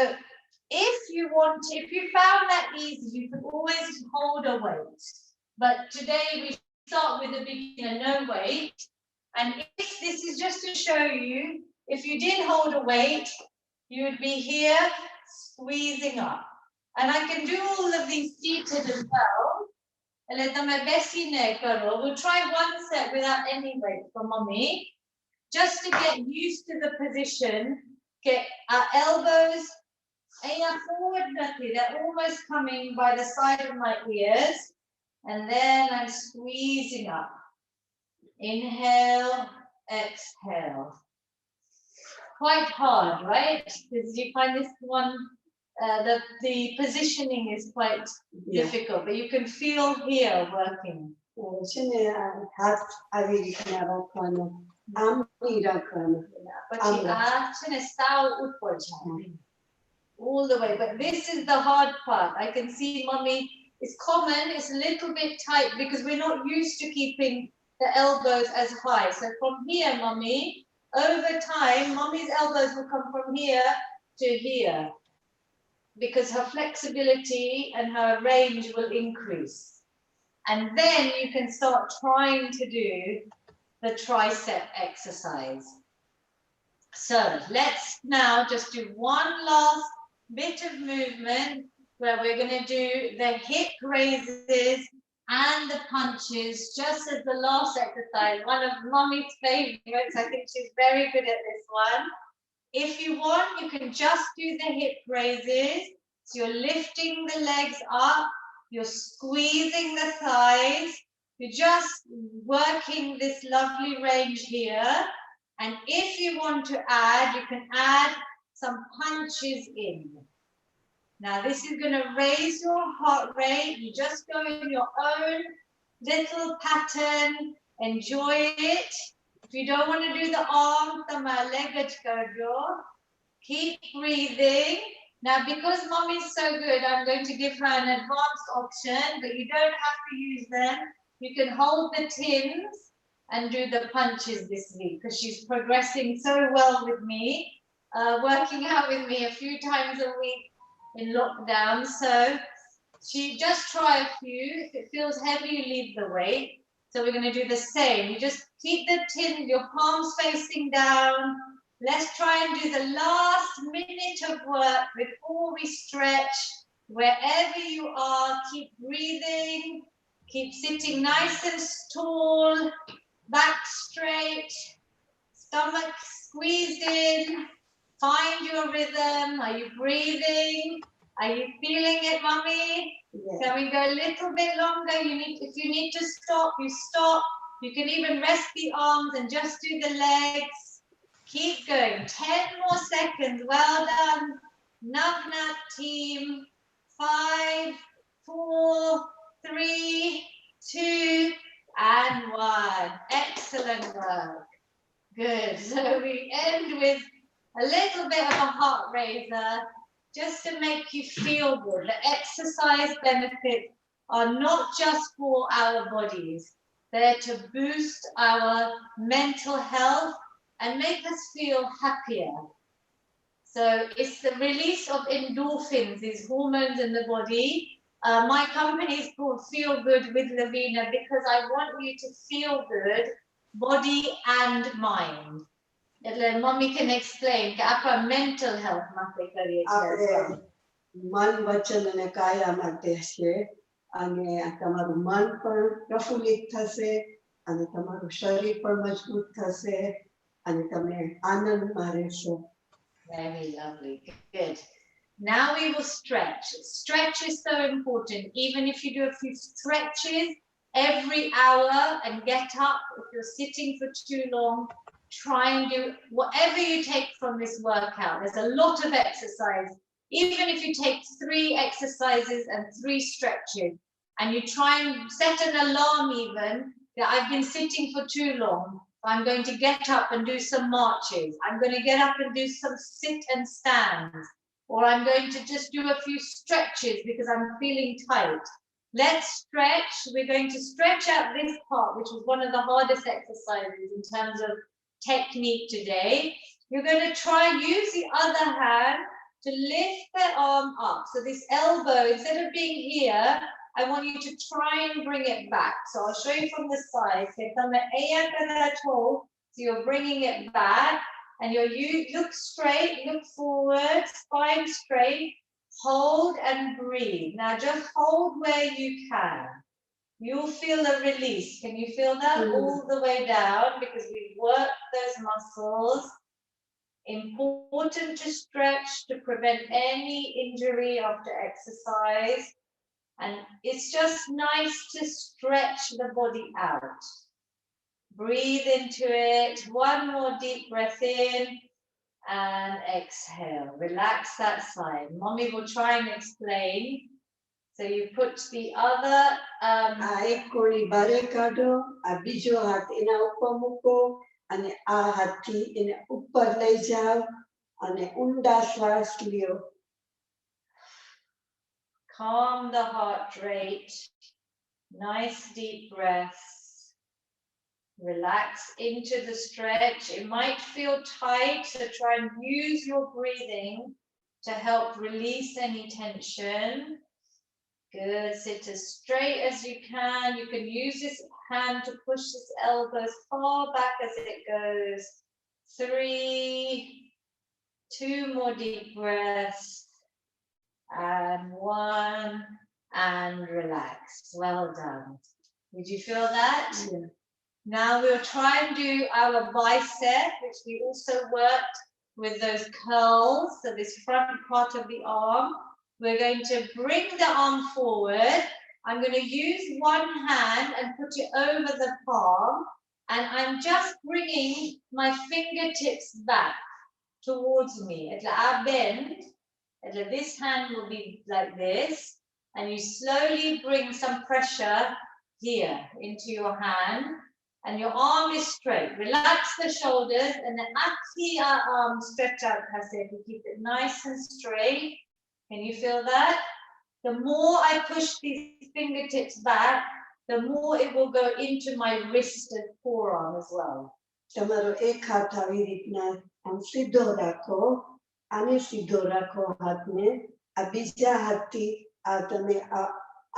if you found that easy, you could always hold a weight. But today we start with a beginner, no weight. And if this is just to show you, if you did hold a weight, you would be here squeezing up. And I can do all of these seated as well. We'll try one set without any weight for Mommy, just to get used to the position. Get our elbows forward, they're almost coming by the side of my ears. And then I'm squeezing up. Inhale, exhale. Quite hard, right? Because you find this one, the positioning is quite difficult, but you can feel here working. All the way, but this is the hard part. I can see Mommy, it's common, it's a little bit tight because we're not used to keeping the elbows as high. So from here, Mommy, over time, Mommy's elbows will come from here to here because her flexibility and her range will increase. And then you can start trying to do the tricep exercise. So let's now just do one last bit of movement where we're going to do the hip raises and the punches just as the last exercise. One of Mommy's favorites. I think she's very good at this one. If you want, you can just do the hip raises. So you're lifting the legs up, you're squeezing the thighs, you're just working this lovely range here. And if you want to add, you can add some punches in. Now this is going to raise your heart rate. You just go in your own little pattern, enjoy it. If you don't want to do the arms, keep breathing. Now because Mommy's so good, I'm going to give her an advanced option, but you don't have to use them. You can hold the tins and do the punches this week because she's progressing so well with me, working out with me a few times a week in lockdown. So she just try a few. If it feels heavy, you leave the weight. So we're going to do the same. You just keep the tin, your palms facing down. Let's try and do the last minute of work before we stretch. Wherever you are, keep breathing. Keep sitting nice and tall. Back straight, stomach squeezed in, find your rhythm. Are you breathing? Are you feeling it, Mommy? Yeah. Can we go a little bit longer? If you need to stop, you stop. You can even rest the arms and just do the legs. Keep going, 10 more seconds, well done. Navnat team, 5, 4, Excellent work. Good. So we end with a little bit of a heart raiser just to make you feel good. The exercise benefits are not just for our bodies. They're to boost our mental health and make us feel happier. So it's the release of endorphins, these hormones in the body. My company is called Feel Good with Lavina because I want you to feel good, body and mind. Mommy can explain કે આપણા mental health માટે કરીએ છીએ. મન વચન અને કાયા માટે છે અને તમારું મન પણ પ્રફુલ્લિત થશે અને તમારું શરીર પણ મજબૂત થશે અને તમે આનંદમાં રહેશો. Very lovely. Good. Now we will stretch. Stretch is so important. Even if you do a few stretches every hour and get up, if you're sitting for too long, try and do whatever you take from this workout. There's a lot of exercise. Even if you take 3 exercises and 3 stretches, and you try and set an alarm even, that I've been sitting for too long, I'm going to get up and do some marches. I'm going to get up and do some sit and stands. Or I'm going to just do a few stretches because I'm feeling tight. Let's stretch. We're going to stretch out this part, which was one of the hardest exercises in terms of technique today. You're going to try and use the other hand to lift the arm up. So this elbow, instead of being here, I want you to try and bring it back. So I'll show you from the side. So you're bringing it back and you look straight, look forward, spine straight, hold and breathe. Now just hold where you can. You'll feel a release. Can you feel that? All the way down because we've worked those muscles. Important to stretch to prevent any injury after exercise. And it's just nice to stretch the body out. Breathe into it. One more deep breath in and exhale. Relax that side. Mommy will try and explain. So you put the other એક કોળી બારે કાઢો આ બીજો હાથ એના ઉપર મૂકો અને આ હાથથી એને ઉપર લઈ જાઓ અને ઊંડા શ્વાસ લ્યો. Calm the heart rate. Nice deep breaths. Relax into the stretch. It might feel tight, so try and use your breathing to help release any tension. Good. Sit as straight as you can. You can use this hand to push this elbow as far back as it goes. 3, 2 more deep breaths. And 1, and relax. Well done. Did you feel that? Yeah. Now we'll try and do our bicep, which we also worked with those curls. So this front part of the arm. We're going to bring the arm forward. I'm going to use one hand and put it over the palm. And I'm just bringing my fingertips back towards me. I bend. This hand will be like this. And you slowly bring some pressure here into your hand. And your arm is straight. Relax the shoulders. And then actually our arm stretch out. You keep it nice and straight. Can you feel that? The more I push these fingertips back, the more it will go into my wrist and forearm as well. તમારો એક હાથ આવી રીતના આમ સીધો રાખો આને સીધો રાખો હાથને આ બીજા હાથથી આ તમે આ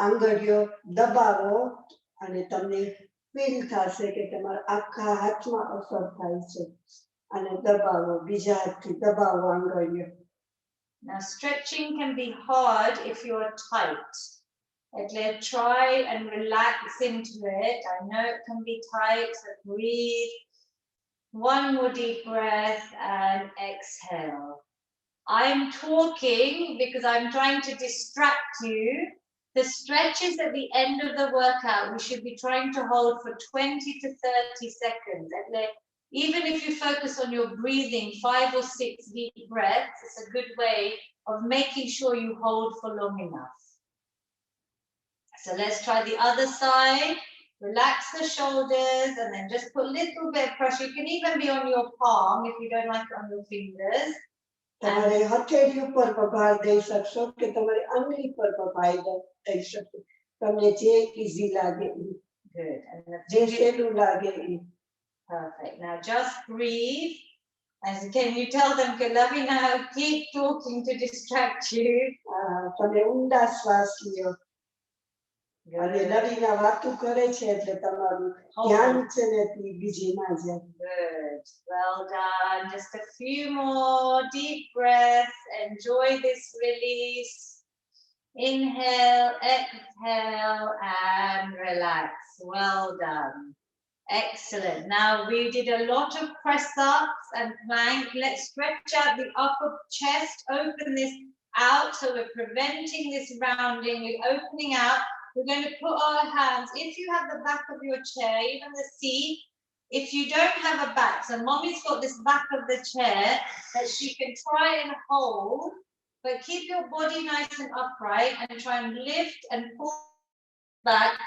આંગળીઓ દબાવો અને તમને ફીલ થશે કે તમારા આખા હાથમાં અસર થાય છે અને દબાવો બીજા હાથથી દબાવો આંગળીઓ. Now stretching can be hard if you're tight. Try and relax into it. I know it can be tight, so breathe. One more deep breath and exhale. I'm talking because I'm trying to distract you. The stretches at the end of the workout, we should be trying to hold for 20 to 30 seconds. Even if you focus on your breathing, 5 or 6 deep breaths, it's a good way of making sure you hold for long enough. So let's try the other side. Relax the shoulders and then just put a little bit of pressure. You can even be on your palm if you don't like it on your fingers. તમારે હથેળી ઉપર ભાર દઈ શકશો કે તમારે આંગળી પર ભાર દઈ શકશો તમને જે ઈઝી લાગે Good. જે સહેલું લાગે Perfect. Now just breathe. As can you tell them કે Lavina keep talking to distract you. તમે ઊંડા શ્વાસ લ્યો અને લવીના વાતો કરે છે એટલે તમારું ધ્યાન છે ને બીજી ના જાય. Good. Well done. Just a few more deep breaths. Enjoy this release. Inhale, exhale, and relax. Well done. Excellent. Now we did a lot of press-ups and plank. Let's stretch out the upper chest, open this out so we're preventing this rounding. We're opening out. We're going to put our hands, if you have the back of your chair, even the seat, if you don't have a back, so mommy's got this back of the chair that she can try and hold, but keep your body nice and upright and try and lift and pull back.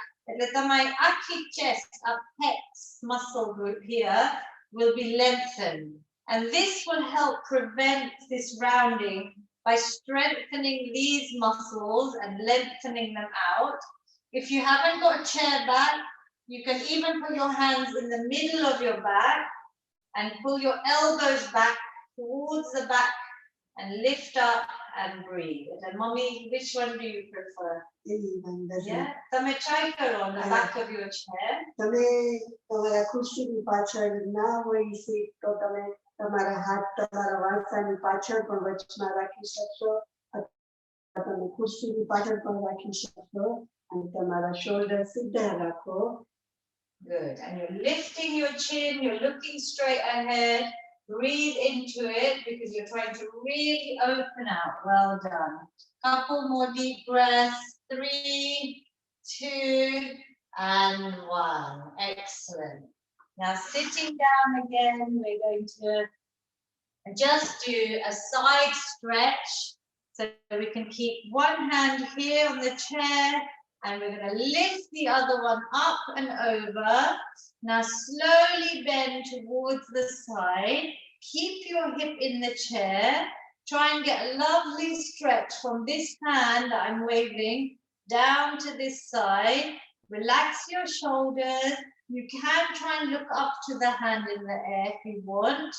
My achilles chest, our pecs muscle group here will be lengthened. And this will help prevent this rounding by strengthening these muscles and lengthening them out. If you haven't got a chair back, you can even put your hands in the middle of your back and pull your elbows back towards the back and lift up and breathe. And mommy, which one do you prefer? Yeah, તમે try કરો on the back of your chair. તમે તમારા ખુરશીની પાછળ ના હોય seat તો તમે તમારા હાથ તમારા વાળસાની પાછળ પણ વચમાં રાખી શકશો અથવા તમે ખુરશીની પાછળ પણ રાખી શકશો અને તમારા શોલ્ડર સીધા રાખો. Good. And you're lifting your chin, you're looking straight ahead. Breathe into it because you're trying to really open out. Well done. Couple more deep breaths. 3, 2, and 1. Excellent. Now sitting down again, we're going to just do a side stretch. So we can keep one hand here on the chair and we're going to lift the other one up and over. Now slowly bend towards the side. Keep your hip in the chair. Try and get a lovely stretch from this hand that I'm waving down to this side. Relax your shoulders. You can try and look up to the hand in the air if you want.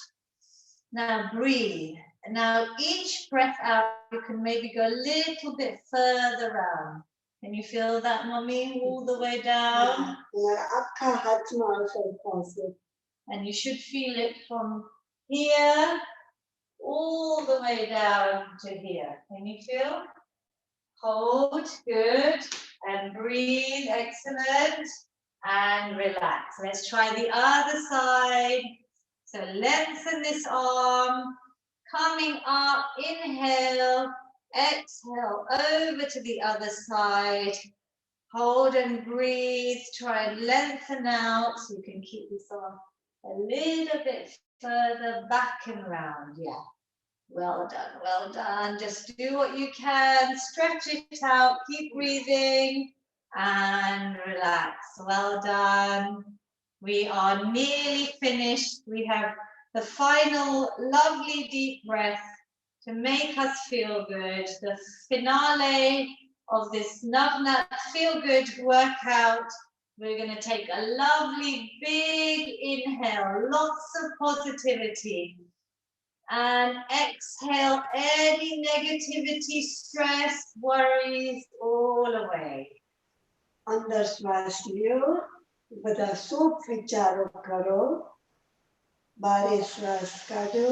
Now breathe. Now each breath out, you can maybe go a little bit further round. Can you feel that, mommy, all the way down? And you should feel it from here all the way down to here. Can you feel? Hold, good, and breathe, excellent, and relax. Let's try the other side. So lengthen this arm, coming up, inhale, exhale, over to the other side. Hold and breathe, try and lengthen out so you can keep this arm a little bit further back and round. Yeah, well done, well done. Just do what you can, stretch it out, keep breathing and relax. Well done. We are nearly finished. We have the final lovely deep breath to make us feel good, the finale of this Navnat feel good workout. We're going to take a lovely big inhale, lots of positivity, and exhale any negativity, stress, worries all away. અંદર શ્વાસ લ્યો, બધા સુખ વિચારો કરો, બારે શ્વાસ કાઢો,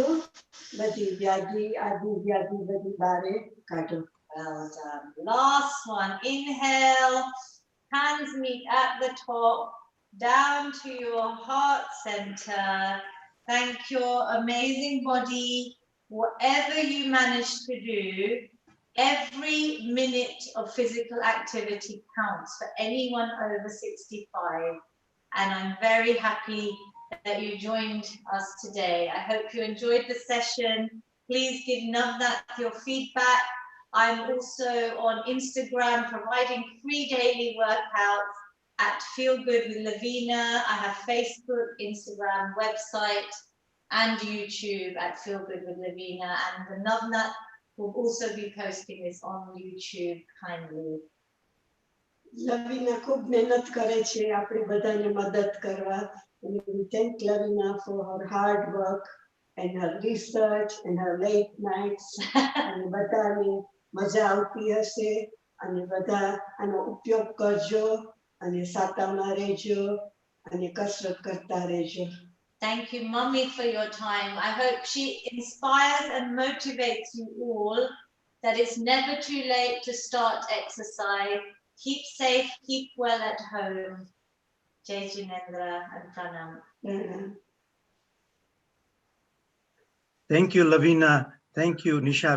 બધી વ્યાધિ આદિ વ્યાધિ બધી બારે કાઢો. Well done. Last one. Inhale. Hands meet at the top, down to your heart center. Thank your amazing body. Whatever you manage to do, every minute of physical activity counts for anyone over 65. And I'm very happy that you joined us today. I hope you enjoyed the session. Please give Navnat your feedback. I'm also on Instagram providing free daily workouts. at Feel Good with Lavina. I have Facebook, Instagram, website, and YouTube at Feel Good with Lavina. And the Navnat will also be posting this on YouTube kindly. Lavina ખૂબ મહેનત કરે છે આપણે બધાને મદદ કરવા. And we thank Lavina for her hard work and her research and her late nights. અને બધાને મજા આવતી હશે અને બધા આનો ઉપયોગ કરજો અને સાતામાં રહેજો અને કસરત કરતા રહેજો. Thank you, Mummy, for your time. I hope she inspires and motivates you all that it's never too late to start exercise. Keep safe, keep well at home. Jai Jinendra and Pranam. Thank you, Lavina. Thank you, Nishaben.